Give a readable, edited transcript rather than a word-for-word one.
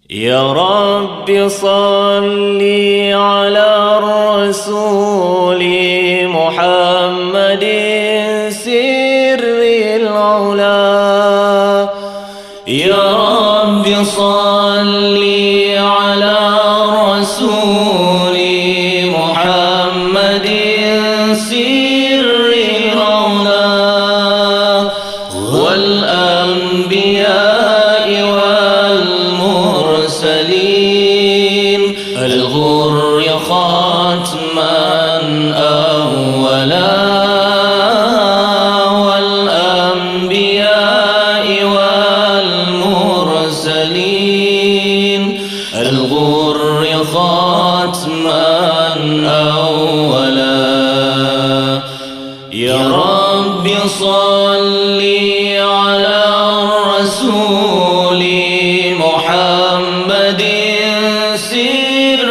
يا رب صل على الرسول محمد سر العلا. يا رب صل على الرسول محمد سر العلا والأنبياء والمرسلين الغر ختما أولا والأنبياء والمرسلين الغر ختما أولا. يا رب صل على الرسول محمد سر